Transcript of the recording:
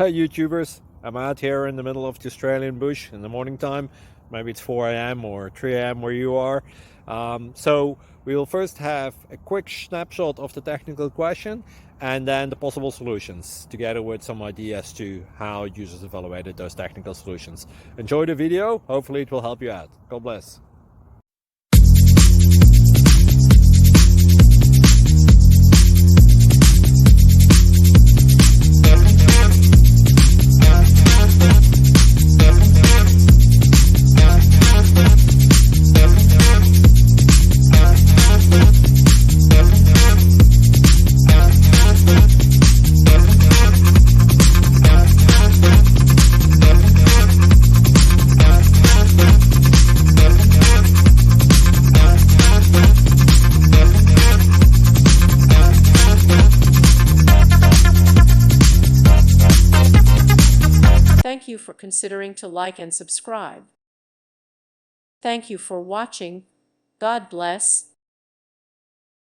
Hey YouTubers, I'm out here in the middle of the Australian bush in the morning time. Maybe it's 4 a.m. or 3 a.m. where you are. So we will first have a quick snapshot of the technical question and then the possible solutions, together with some ideas to how users evaluated those technical solutions. Enjoy the video, hopefully it will help you out. God bless. Thank you for considering to like and subscribe. Thank you for watching. God bless.